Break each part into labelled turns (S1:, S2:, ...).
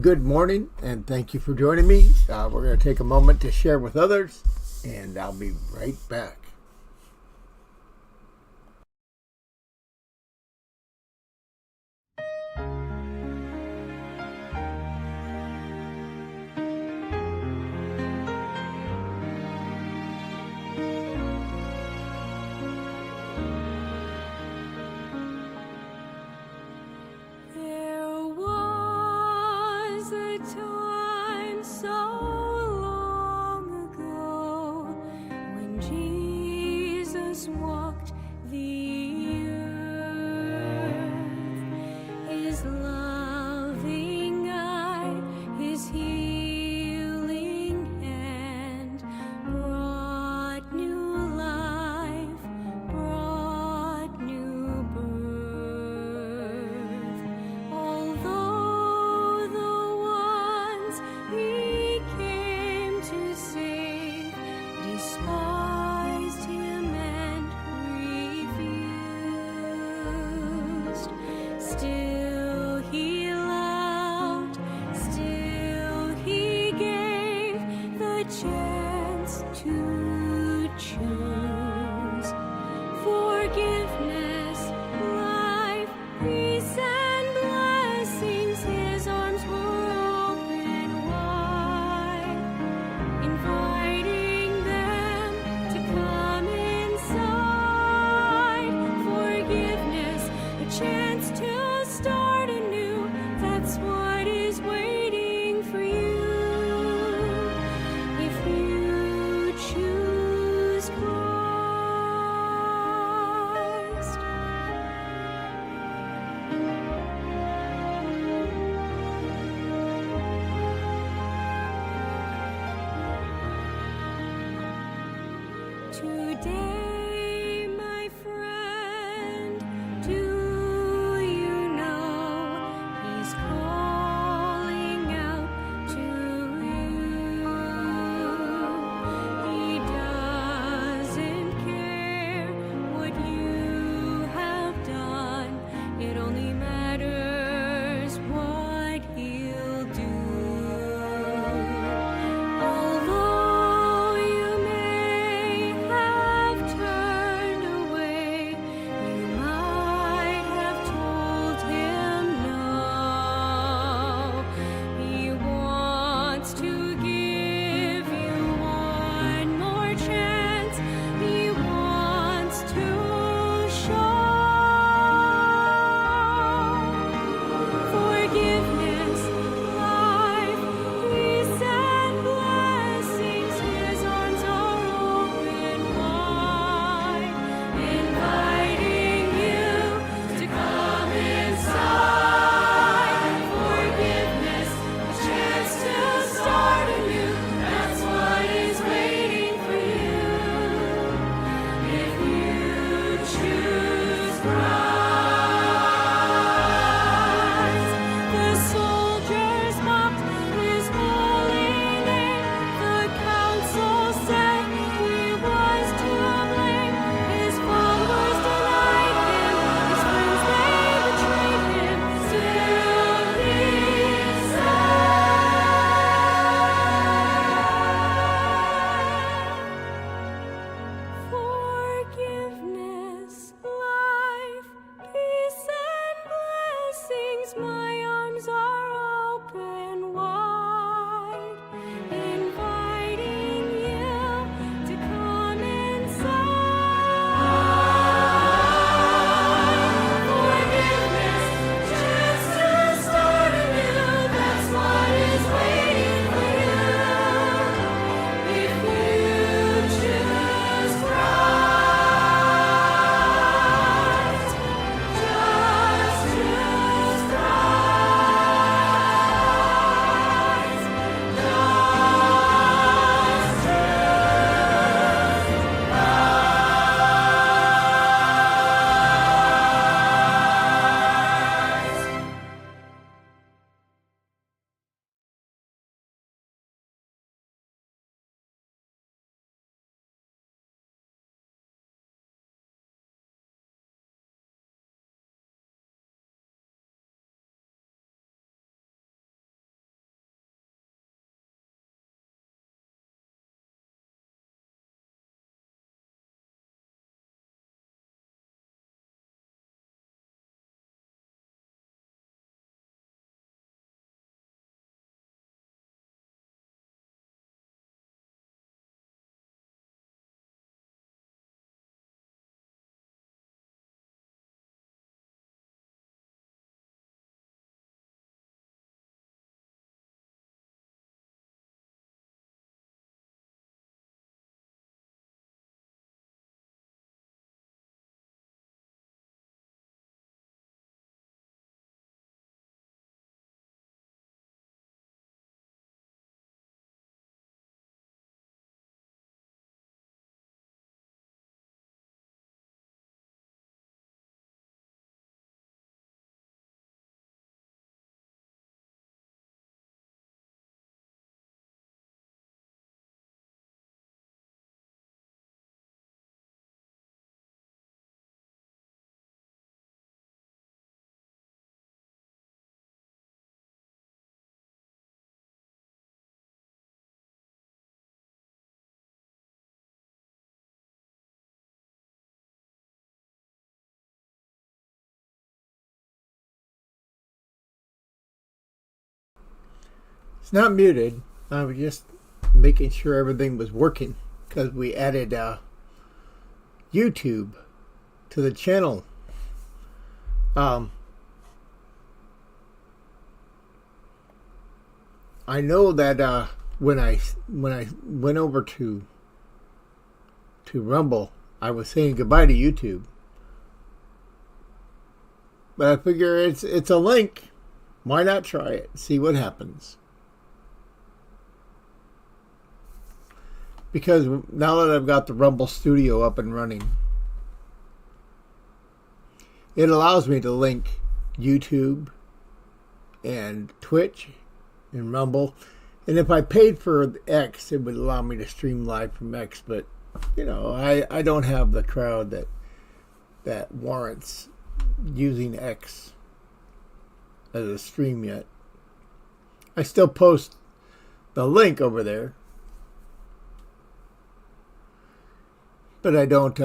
S1: Good morning, and thank you for joining me. We're going to take a moment to share with others, and I'll be right back.
S2: Today, my friend, do you know he's calling out to you? He doesn't care what you have done. It only matters what he'll do. Although you may have turned away, you might have told him no. He wants to give you one more chance. He wants to show forgiveness, life, peace, and blessings. His arms are open wide, inviting you to come inside. Forgiveness, a chance to start anew. That's what is waiting for you if you choose Christ. The soldiers mocked his holy name. The council said he was to blame. His followers denied him. His friends, they betrayed him. Still he said, forgiveness, life, peace, and blessings. My arms are open wide, inviting you to come inside. Forgiveness, chance to start anew. That's what is waiting for you if you choose Christ. Just choose Christ.
S1: It's not muted. I was just making sure everything was working because we added YouTube to the channel. I know that when I went over to Rumble, I was saying goodbye to YouTube. But I figure it's a link. Why not try it? See what happens. Because now that I've got the Rumble Studio up and running, it allows me to link YouTube and Twitch and Rumble. And if I paid for X, it would allow me to stream live from X. But, you know, I don't have the crowd that warrants using X as a stream yet. I still post the link over there, but I don't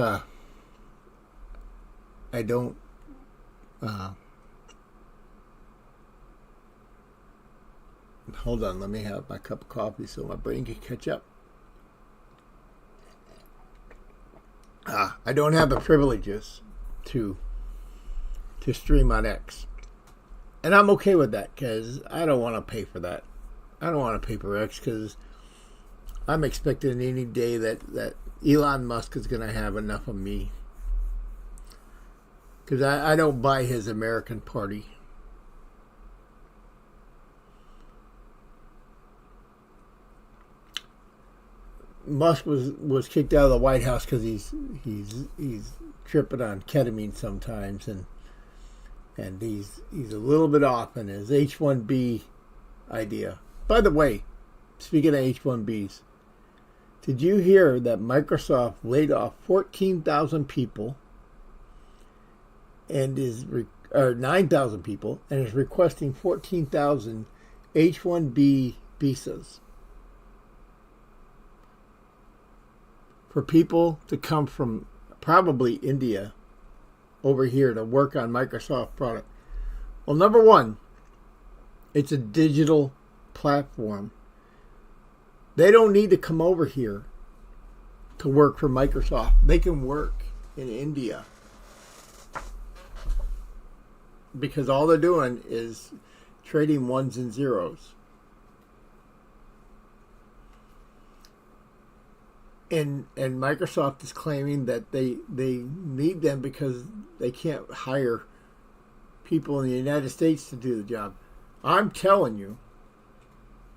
S1: hold on, let me have my cup of coffee so my brain can catch up. I don't have the privileges to stream on X. And I'm okay with that because I don't want to pay for that. I don't want to pay for X because I'm expecting any day that Elon Musk is going to have enough of me. Because I don't buy his American Party. Musk was kicked out of the White House because he's tripping on ketamine sometimes, and he's a little bit off in his H-1B idea. By the way, speaking of H-1Bs, did you hear that Microsoft laid off 14,000 people and or 9,000 people and is requesting 14,000 H-1B visas for people to come from probably India over here to work on Microsoft product? Well, number one, it's a digital platform. They don't need to come over here to work for Microsoft. They can work in India because all they're doing is trading ones and zeros. And Microsoft is claiming that they need them because they can't hire people in the United States to do the job. I'm telling you,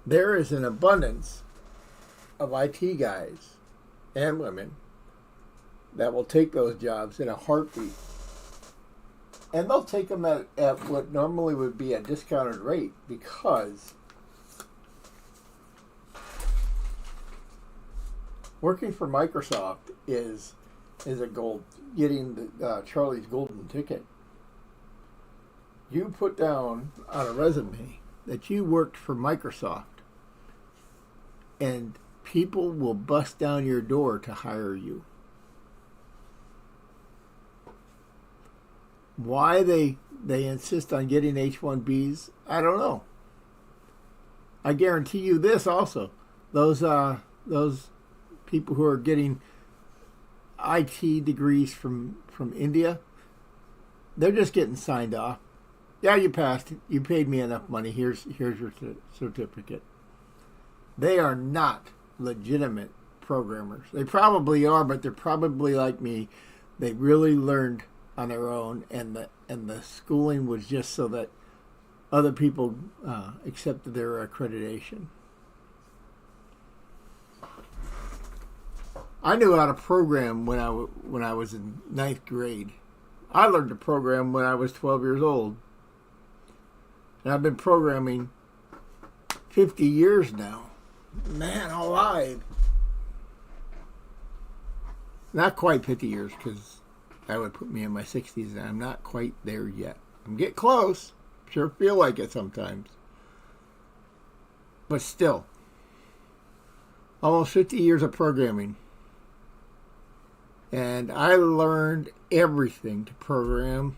S1: there is an abundance of IT guys and women that will take those jobs in a heartbeat. And they'll take them at what normally would be a discounted rate because working for Microsoft is a gold, getting the Charlie's golden ticket. You put down on a resume that you worked for Microsoft, and people will bust down your door to hire you. Why they insist on getting H-1Bs, I don't know. I guarantee you this also. Those people who are getting IT degrees from India, they're just getting signed off. Yeah, you passed. You paid me enough money. Here's your certificate. They are not legitimate programmers. They probably are, but they're probably like me. They really learned on their own, and the schooling was just so that other people accepted their accreditation. I knew how to program when I was in 9th grade. I learned to program when I was 12 years old. And I've been programming 50 years now. Man alive. Not quite 50 years, because that would put me in my 60s, and I'm not quite there yet. I'm getting close. Sure feel like it sometimes. But still, almost 50 years of programming. And I learned everything to program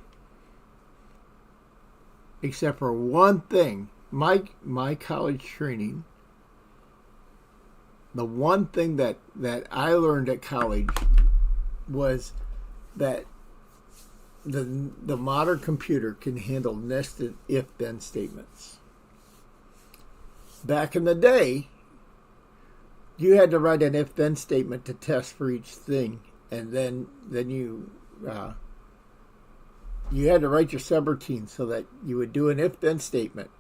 S1: except for one thing my college training, the one thing that I learned at college was that the modern computer can handle nested if-then statements. Back in the day, you had to write an if-then statement to test for each thing, and then you had to write your subroutine so that you would do an if-then statement,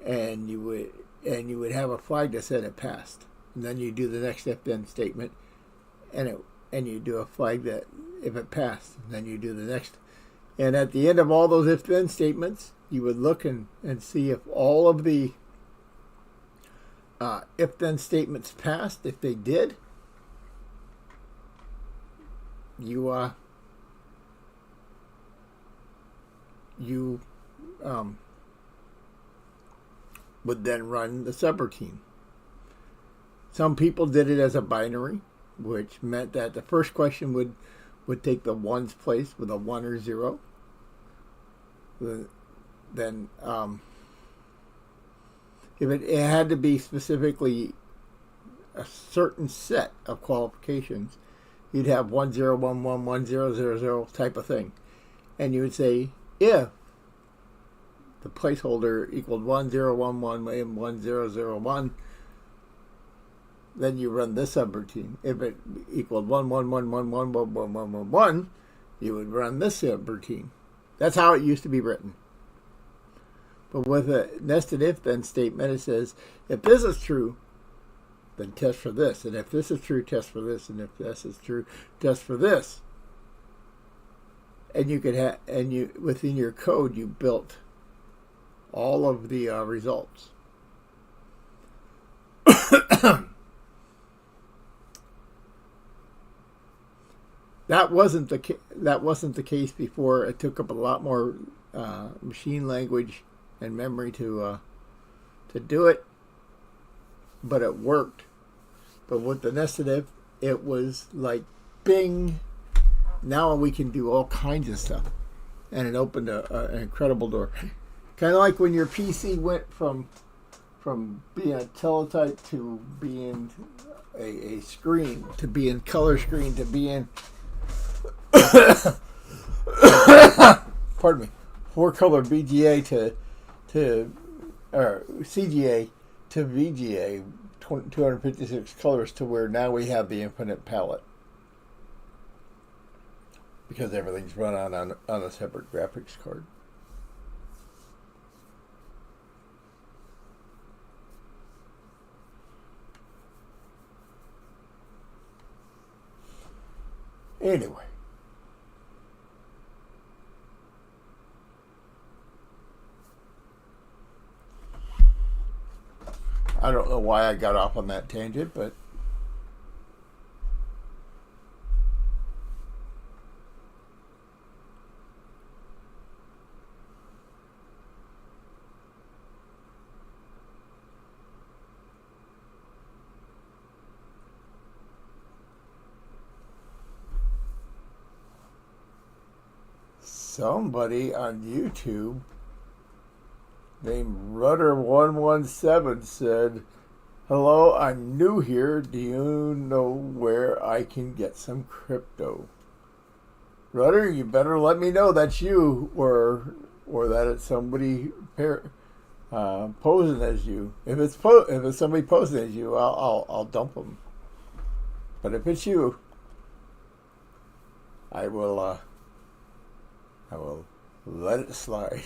S1: and you would have a flag that said it passed, and then you do the next if-then statement, and you do a flag that if it passed, and then you do the next, and at the end of all those if-then statements, you would look and see if all of the if-then statements passed. If they did, you would then run the subroutine. Some people did it as a binary, which meant that the first question would take the ones place with a 1 or 0. Then if it had to be specifically a certain set of qualifications, you'd have 1011, 1000 type of thing. And you would say, if the placeholder equaled 1011 and 1001, then you run this subroutine. If it equaled 1111111111, you would run this subroutine. That's how it used to be written. But with a nested if-then statement, it says, if this is true, then test for this. And if this is true, test for this. And if this is true, test for this. And you could have, within your code, you built all of the results. That wasn't the case before. It took up a lot more machine language and memory to do it, but it worked. But with the nested if, it was like bing. Now we can do all kinds of stuff, and it opened an incredible door. Kind of like when your PC went from being a teletype to being a screen, to being color screen, to being pardon me, 4-color BGA or CGA to VGA, 256 colors, to where now we have the infinite palette because everything's run on a separate graphics card. Anyway, I don't know why I got off on that tangent, but somebody on YouTube named Rudder117 said, hello, I'm new here. Do you know where I can get some crypto? Rudder, you better let me know that's you, or that it's somebody posing as you. If it's somebody posing as you, I'll dump them. But if it's you, I will let it slide.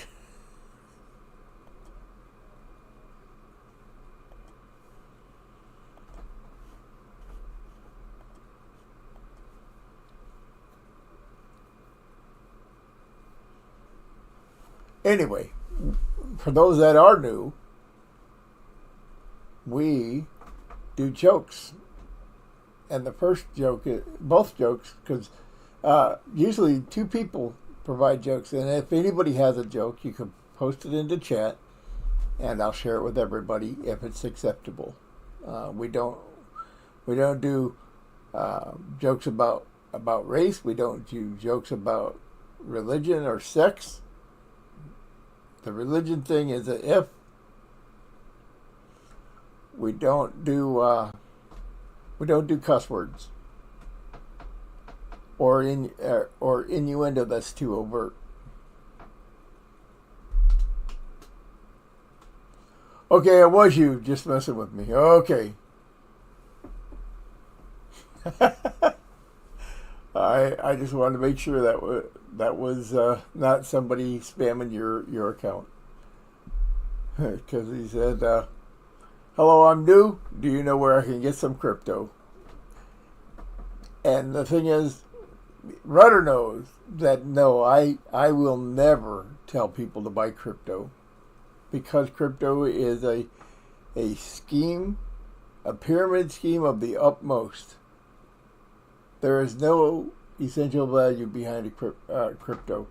S1: Anyway, for those that are new, we do jokes. And the first joke is, both jokes, because usually two people provide jokes. And if anybody has a joke, you can post it into chat, and I'll share it with everybody if it's acceptable. We don't do jokes about race. We don't do jokes about religion or sex. The religion thing is that if we don't do cuss words or innuendo that's too overt. Okay, it was you just messing with me. Okay. I just wanted to make sure that was not somebody spamming your account. Because he said, hello, I'm new. Do you know where I can get some crypto? And the thing is, Rudder knows that no, I will never tell people to buy crypto. Because crypto is a scheme, a pyramid scheme of the utmost. There is no essential value behind a crypto.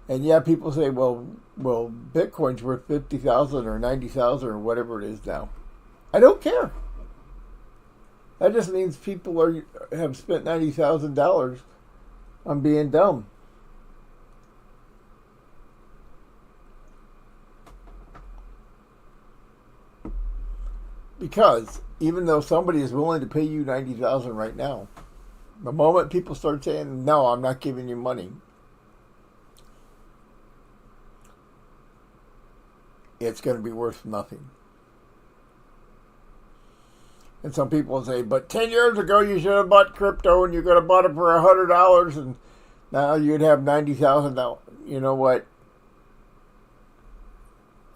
S1: And yeah, people say, well, Bitcoin's worth 50,000 or 90,000 or whatever it is now. I don't care. That just means people have spent $90,000 on being dumb. Because even though somebody is willing to pay you $90,000 right now, the moment people start saying, no, I'm not giving you money, it's going to be worth nothing. And some people say, but 10 years ago you should have bought crypto and you could have bought it for $100 and now you'd have $90,000. You know what?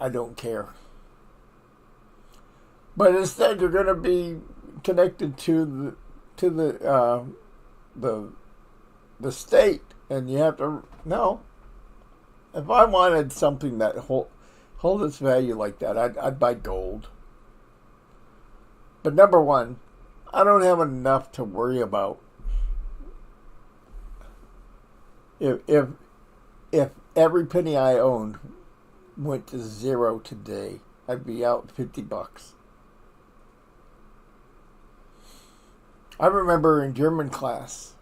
S1: I don't care. But instead you're going to be connected to the state, and you have to no. If I wanted something that hold its value like that, I'd buy gold. But number one, I don't have enough to worry about. If every penny I owned went to zero today, I'd be out $50. I remember in German class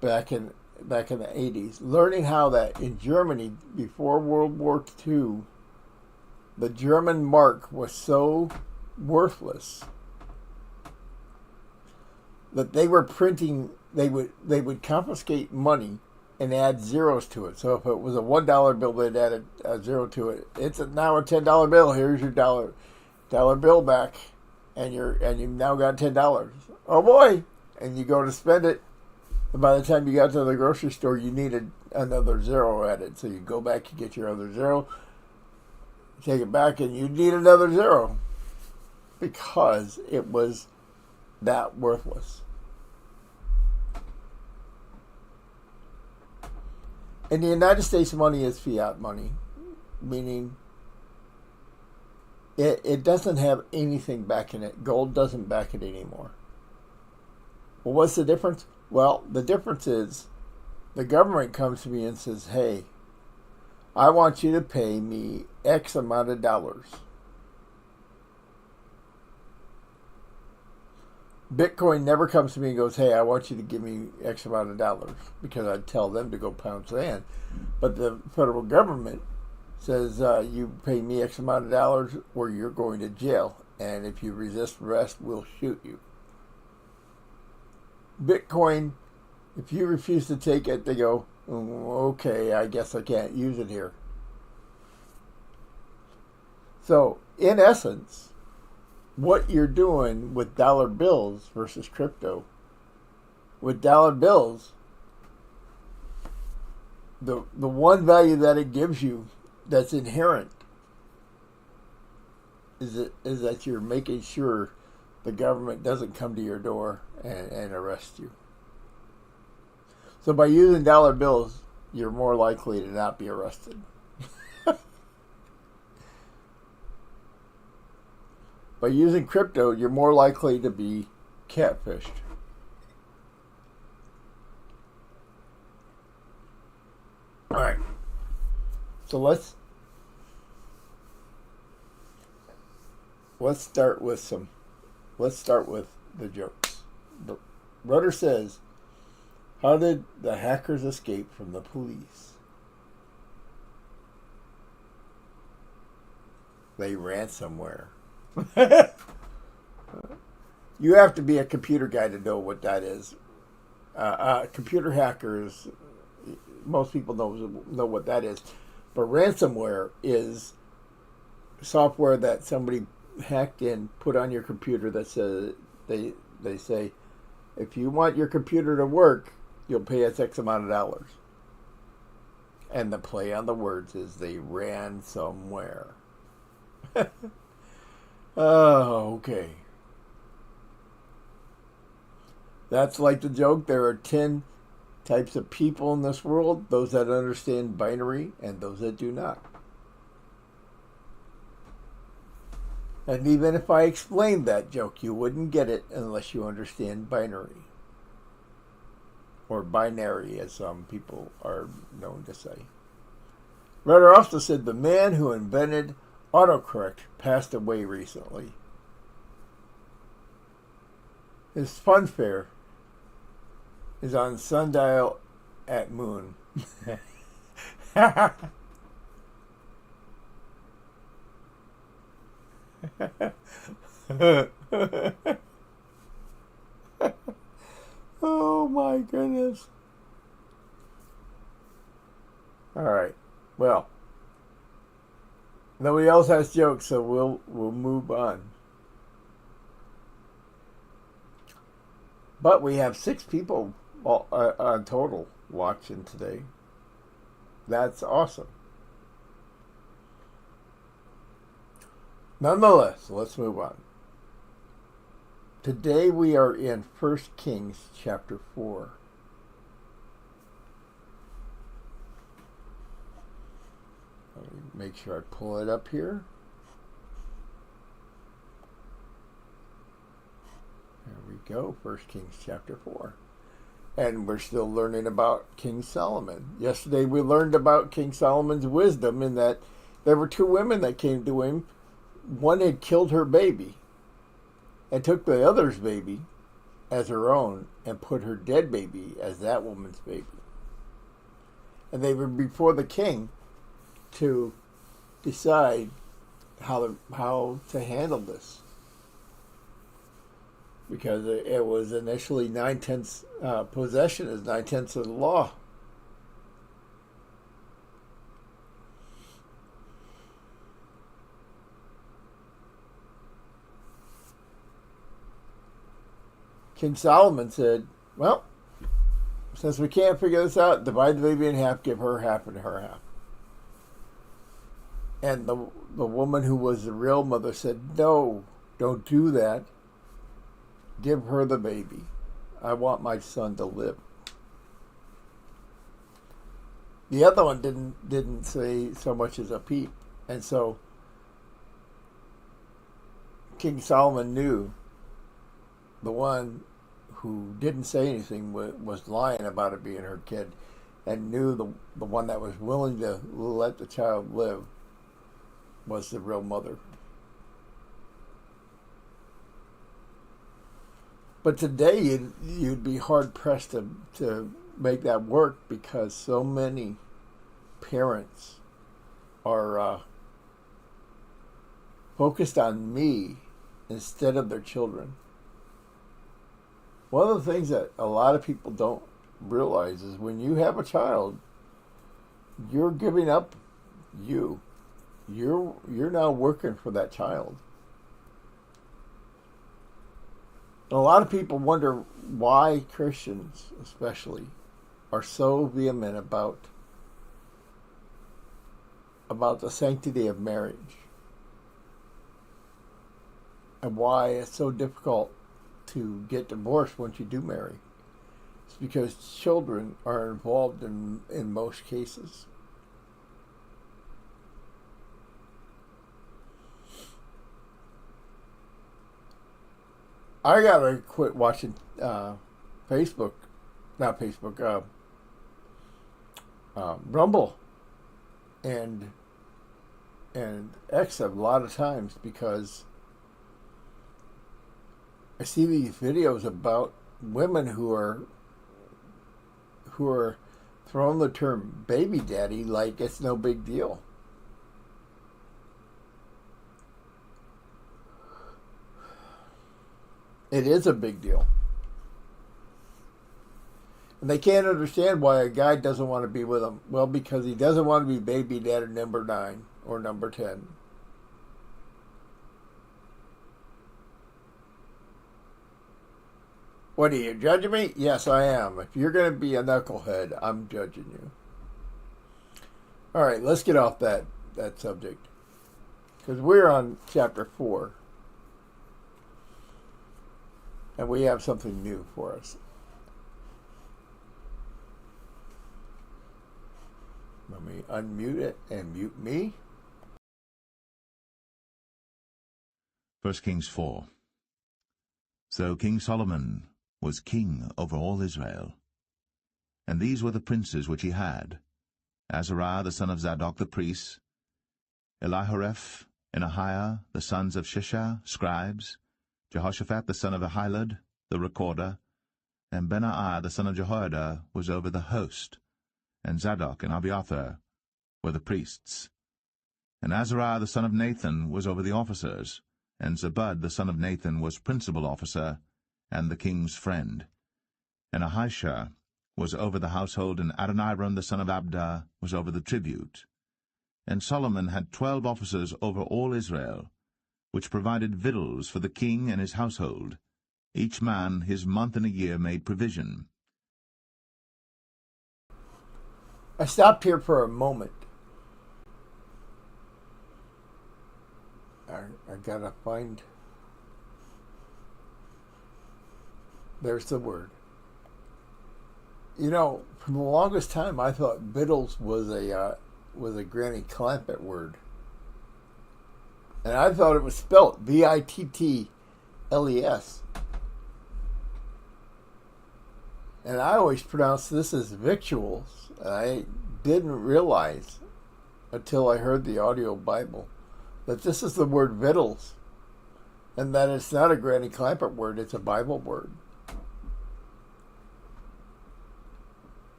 S1: back in the 80s, learning how that in Germany before World War II, the German mark was so worthless that they were printing. They would confiscate money and add zeros to it. So if it was a $1 bill, they'd add a zero to it. It's now a $10 bill. Here's your dollar bill back, and you've now got $10. Oh boy! And you go to spend it, and by the time you got to the grocery store, you needed another zero added. So you go back, you get your other zero, take it back, and you need another zero because it was that worthless. In the United States, money is fiat money, meaning it doesn't have anything backing it. Gold doesn't back it anymore. Well, what's the difference? Well, the difference is the government comes to me and says, hey, I want you to pay me X amount of dollars. Bitcoin never comes to me and goes, hey, I want you to give me X amount of dollars, because I'd tell them to go pound sand. But the federal government says, you pay me X amount of dollars or you're going to jail. And if you resist arrest, we'll shoot you. Bitcoin, if you refuse to take it, they go, okay, I guess I can't use it here. So, in essence, what you're doing with dollar bills versus crypto, with dollar bills, the one value that it gives you that's inherent is that you're making sure the government doesn't come to your door and arrest you. So by using dollar bills, you're more likely to not be arrested. By using crypto, you're more likely to be catfished. All right. So let's start with the jokes. Rudder says, how did the hackers escape from the police? They ransomware. You have to be a computer guy to know what that is. Computer hackers, most people know what that is. But ransomware is software that somebody hacked in, put on your computer that says they say, if you want your computer to work, you'll pay us X amount of dollars. And the play on the words is they ran somewhere. Oh, okay. That's like the joke. There are 10 types of people in this world, those that understand binary and those that do not. And even if I explained that joke, you wouldn't get it unless you understand binary. Or binary, as some people are known to say. Rudder also said the man who invented autocorrect passed away recently. His fun fair is on Sundial at Moon. Oh my goodness. All right. Well, nobody else has jokes, so we'll move on. But we have 6 people on total watching today. That's awesome. Nonetheless, let's move on. Today we are in 1 Kings chapter 4. Let me make sure I pull it up here. There we go, 1 Kings chapter 4. And we're still learning about King Solomon. Yesterday we learned about King Solomon's wisdom in that there were 2 women that came to him. One had killed her baby and took the other's baby as her own and put her dead baby as that woman's baby. And they were before the king to decide how to handle this. Because it was initially 9/10 possession is 9/10 of the law. King Solomon said, well, since we can't figure this out, divide the baby in half, give her half and her half. And the woman who was the real mother said, no, don't do that. Give her the baby. I want my son to live. The other one didn't say so much as a peep. And so King Solomon knew the one who didn't say anything was lying about it being her kid, and knew the one that was willing to let the child live was the real mother. But today you'd be hard pressed to make that work, because so many parents are focused on me instead of their children. One of the things that a lot of people don't realize is when you have a child, you're giving up you. You're now working for that child. And a lot of people wonder why Christians, especially, are so vehement about the sanctity of marriage, and why it's so difficult to get divorced once you do marry. It's because children are involved in most cases. I gotta quit watching Facebook, not Facebook, Rumble, and X a lot of times, because I see these videos about women who are throwing the term baby daddy like it's no big deal. It is a big deal. And they can't understand why a guy doesn't want to be with them. Well, because he doesn't want to be baby dad number 9 or number 10. What are you, judging me? Yes, I am. If you're going to be a knucklehead, I'm judging you. All right, let's get off that subject. Because we're on chapter 4. And we have something new for us. Let me unmute it and mute me.
S3: 1 Kings 4. So King Solomon was king over all Israel. And these were the princes which he had: Azariah the son of Zadok the priest, Elihoreph and Ahiah the sons of Shishah, scribes, Jehoshaphat the son of Ahilud, the recorder, and Benaiah the son of Jehoiada was over the host, and Zadok and Abiathar were the priests. And Azariah the son of Nathan was over the officers, and Zabud the son of Nathan was principal officer, and the king's friend. And Ahishah was over the household, and Adoniram the son of Abda was over the tribute. And Solomon had 12 officers over all Israel, which provided victuals for the king and his household. Each man his month in a year made provision.
S1: I stopped here for a moment. I gotta find... There's the word. You know, for the longest time, I thought victuals was a Granny Clampett word. And I thought it was spelt Vittles. And I always pronounced this as victuals. And I didn't realize until I heard the audio Bible that this is the word victuals. And that it's not a Granny Clampett word, it's a Bible word.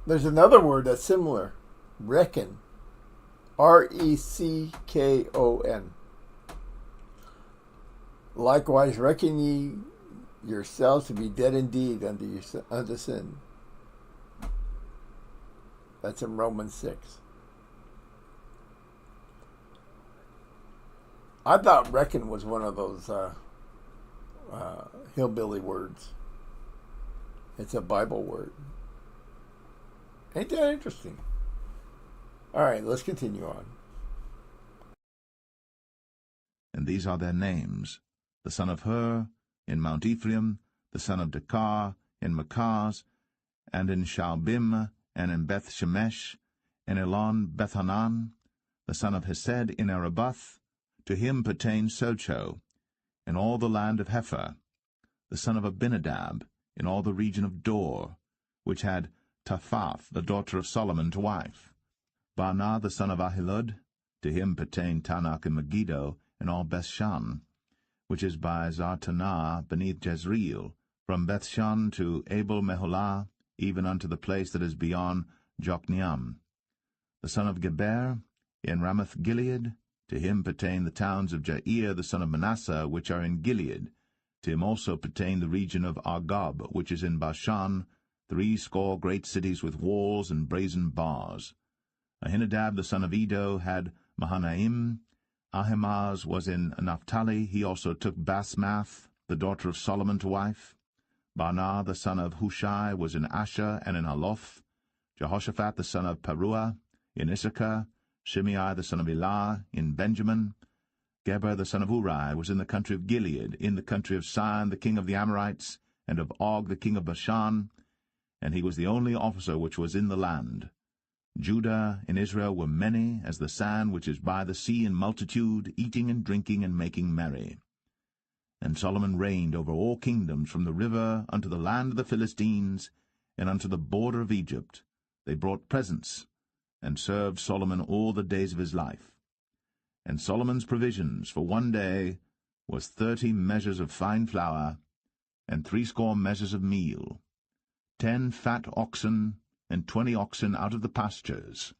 S1: There's another word that's similar. Reckon. Reckon. Likewise, reckon ye yourselves to be dead indeed unto sin. That's in Romans 6. I thought reckon was one of those hillbilly words. It's a Bible word. Ain't that interesting? All right, let's continue on.
S3: And these are their names: the son of Hur, in Mount Ephraim, the son of Dekar, in Makaz, and in Shaalbim, and in Beth Shemesh, in Elon Bethanan, the son of Hesed, in Arabath. To him pertained Socho, in all the land of Hepher, the son of Abinadab, in all the region of Dor, which had Taphath, the daughter of Solomon, to wife. Baanah, the son of Ahilud, to him pertained Tanakh and Megiddo, in all Bethshan, which is by Zartanah beneath Jezreel, from Bethshan to Abel Meholah, even unto the place that is beyond Jokneam. The son of Geber, in Ramoth Gilead, to him pertain the towns of Jair the son of Manasseh, which are in Gilead. To him also pertain the region of Argob, which is in Bashan, 80 great cities with walls and brazen bars. Ahinadab the son of Edo had Mahanaim. Ahimaaz was in Naphtali. He also took Basmath, the daughter of Solomon, to wife. Baanah the son of Hushai was in Asher and in Aloth. Jehoshaphat the son of Paruah in Issachar. Shimei the son of Elah in Benjamin. Geber the son of Uri was in the country of Gilead, in the country of Sihon the king of the Amorites, and of Og the king of Bashan, and he was the only officer which was in the land. Judah and Israel were many as the sand which is by the sea in multitude, eating and drinking and making merry. And Solomon reigned over all kingdoms, from the river unto the land of the Philistines, and unto the border of Egypt. They brought presents, and served Solomon all the days of his life. And Solomon's provisions for one day was 30 measures of fine flour, and 80 measures of meal, 10 fat oxen, and 20 oxen out of the pastures,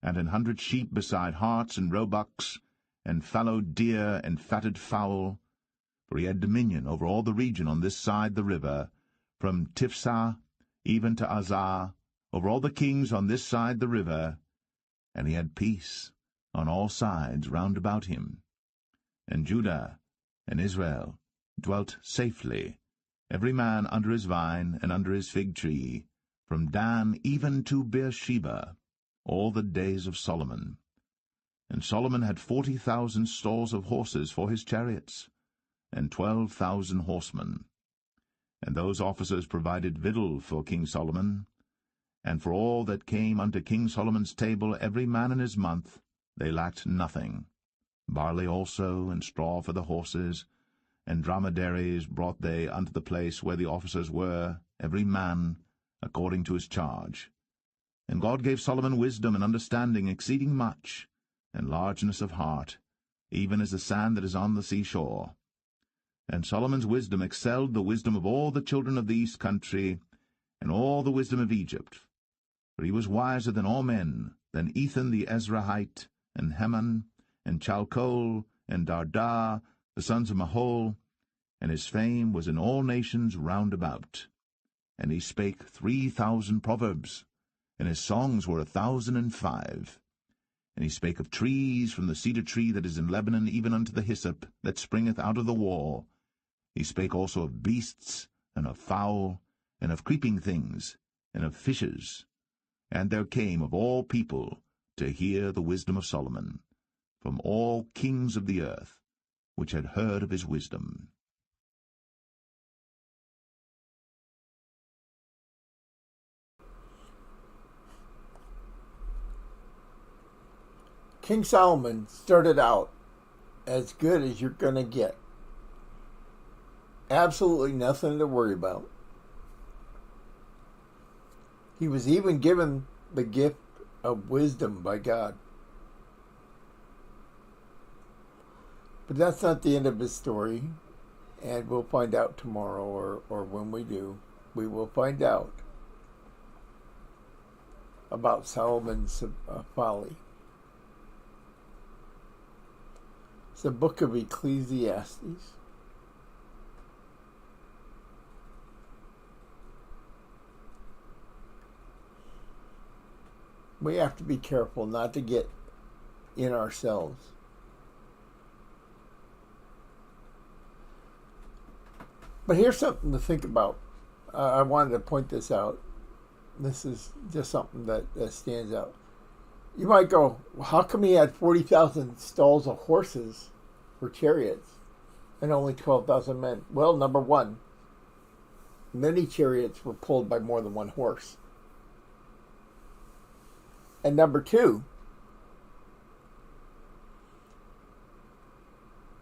S3: and 100 sheep beside harts and roebucks, and fallow deer and fatted fowl, for he had dominion over all the region on this side the river, from Tiphsah even to Azar, over all the kings on this side the river, and he had peace on all sides round about him. And Judah and Israel dwelt safely, every man under his vine and under his fig tree, from Dan even to Beersheba, all the days of Solomon. And Solomon had 40,000 stalls of horses for his chariots, and 12,000 horsemen. And those officers provided victual for King Solomon, and for all that came unto King Solomon's table every man in his month, they lacked nothing. Barley also, and straw for the horses, and dromedaries brought they unto the place where the officers were, every man according to his charge. And God gave Solomon wisdom and understanding exceeding much, and largeness of heart, even as the sand that is on the seashore. And Solomon's wisdom excelled the wisdom of all the children of the east country, and all the wisdom of Egypt. For he was wiser than all men, than Ethan the Ezrahite, and Heman, and Chalcol, and Darda, the sons of Mahol, and his fame was in all nations round about. And he spake 3,000 proverbs, and his songs were 1,005. And he spake of trees, from the cedar tree that is in Lebanon even unto the hyssop that springeth out of the wall. He spake also of beasts, and of fowl, and of creeping things, and of fishes. And there came of all people to hear the wisdom of Solomon, from all kings of the earth, which had heard of his wisdom.
S1: King Solomon started out as good as you're going to get. Absolutely nothing to worry about. He was even given the gift of wisdom by God. But that's not the end of his story, and we'll find out tomorrow, or when we do, we will find out about Solomon's folly. It's the book of Ecclesiastes. We have to be careful not to get in ourselves. But here's something to think about. I wanted to point this out. This is just something that stands out. You might go, well, how come he had 40,000 stalls of horses for chariots and only 12,000 men? Well, number one, many chariots were pulled by more than one horse. And number two,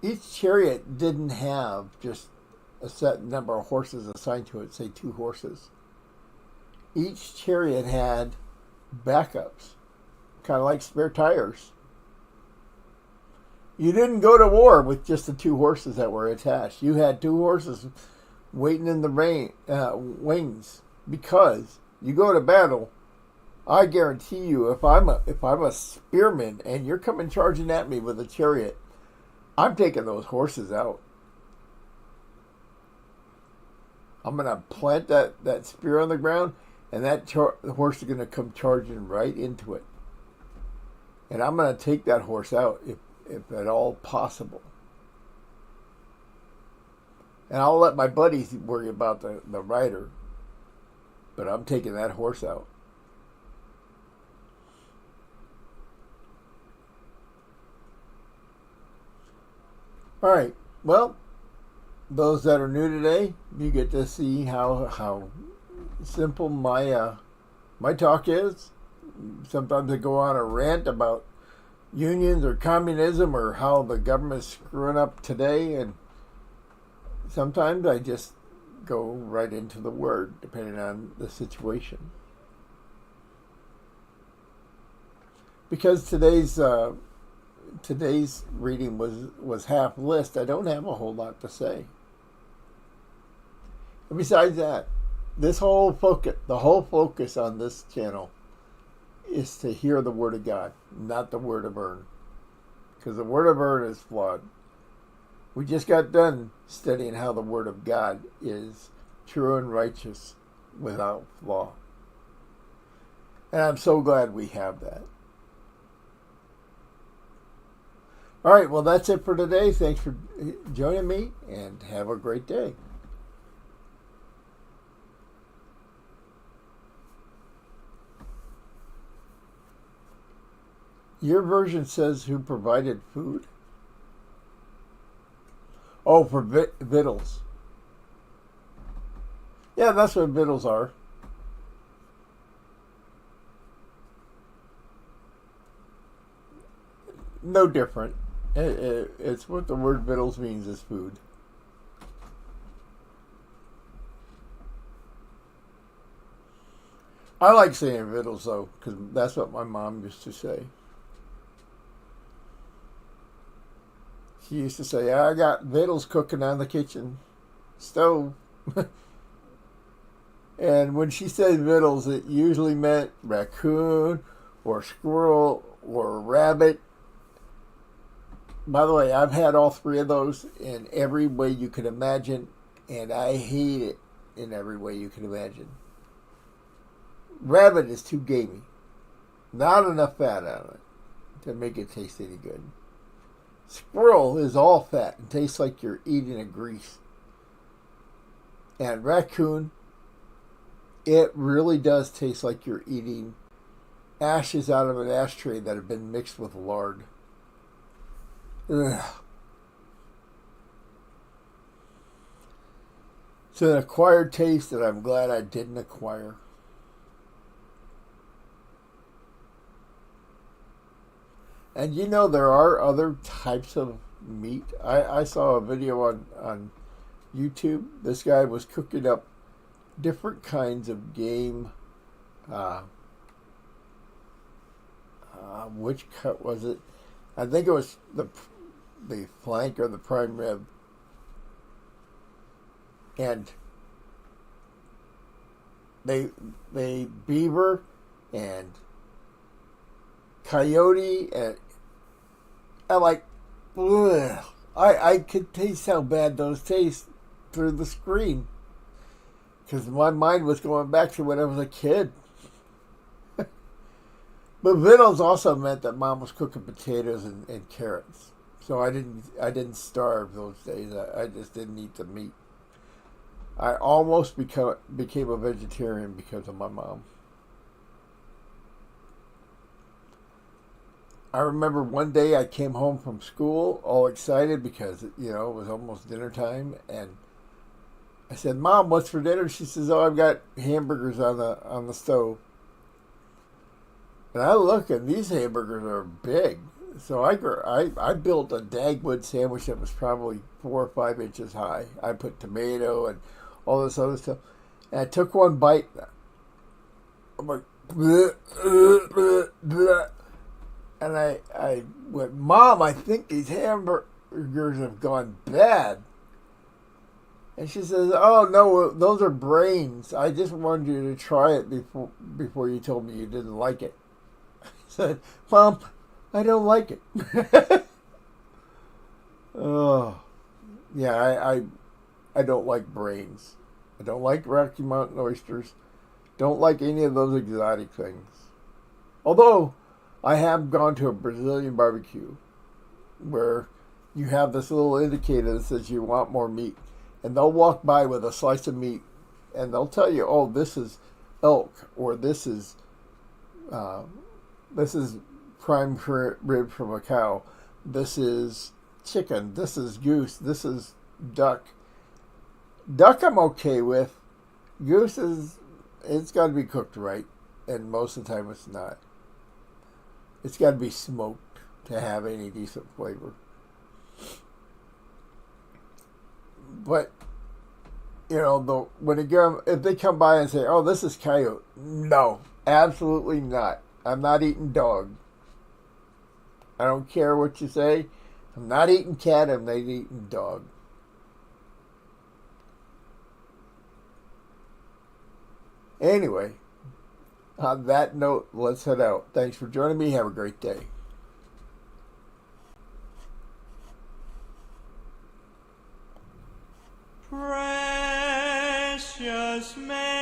S1: each chariot didn't have just a set number of horses assigned to it, say 2 horses. Each chariot had backups, kind of like spare tires. You didn't go to war with just the 2 horses that were attached. You had 2 horses waiting in the wings, because you go to battle. I guarantee you, if I'm a spearman and you're coming charging at me with a chariot, I'm taking those horses out. I'm going to plant that spear on the ground, and the horse is going to come charging right into it. And I'm going to take that horse out if at all possible. And I'll let my buddies worry about the rider, but I'm taking that horse out. All right. Well, those that are new today, you get to see how simple my talk is. Sometimes I go on a rant about unions or communism or how the government's screwing up today, and sometimes I just go right into the word, depending on the situation. Because today's reading was half list, I don't have a whole lot to say. And besides that, the whole focus on this channel is to hear the Word of God, not the Word of Ern. Because the Word of Ern is flawed. We just got done studying how the Word of God is true and righteous without flaw. And I'm so glad we have that. All right, well, that's it for today. Thanks for joining me, and have a great day. Your version says who provided food? Oh, for victuals. Yeah, that's what victuals are. No different. It's what the word victuals means, is food. I like saying victuals, though, because that's what my mom used to say. She used to say, I got victuals cooking on the kitchen stove. And when she said victuals, it usually meant raccoon or squirrel or rabbit. By the way, I've had all three of those in every way you could imagine, and I hate it in every way you can imagine. Rabbit is too gamey. Not enough fat on it to make it taste any good. Squirrel is all fat and tastes like you're eating a grease. And raccoon, it really does taste like you're eating ashes out of an ashtray that have been mixed with lard. Ugh. It's an acquired taste that I'm glad I didn't acquire. And you know, there are other types of meat. I saw a video on YouTube. This guy was cooking up different kinds of game. Which cut was it? I think it was the flank or the prime rib. And they beaver and coyote and like, ugh, I could taste how bad those taste through the screen, because my mind was going back to when I was a kid. But victuals also meant that Mom was cooking potatoes and carrots, so I didn't starve those days. I just didn't eat the meat. I almost became a vegetarian because of my mom. I remember one day I came home from school all excited because, it was almost dinner time, and I said, "Mom, what's for dinner?" She says, "Oh, I've got hamburgers on the stove." And I look, and these hamburgers are big. So I built a Dagwood sandwich that was probably 4 or 5 inches high. I put tomato and all this other stuff. And I took one bite. I'm like, bleh, bleh, bleh. And I went, "Mom, I think these hamburgers have gone bad." And she says, "Oh, no, those are brains. I just wanted you to try it before you told me you didn't like it." I said, "Mom, I don't like it." Oh, yeah, I don't like brains. I don't like Rocky Mountain oysters. Don't like any of those exotic things. Although I have gone to a Brazilian barbecue where you have this little indicator that says you want more meat. And they'll walk by with a slice of meat and they'll tell you, "Oh, this is elk," or this is prime rib from a cow. This is chicken. This is goose. This is duck. Duck I'm okay with. Goose it's got to be cooked right. And most of the time it's not. It's got to be smoked to have any decent flavor. But, if they come by and say, "Oh, this is coyote," no, absolutely not. I'm not eating dog. I don't care what you say. I'm not eating cat. I'm not eating dog. Anyway, on that note, let's head out. Thanks for joining me. Have a great day.
S4: precious man.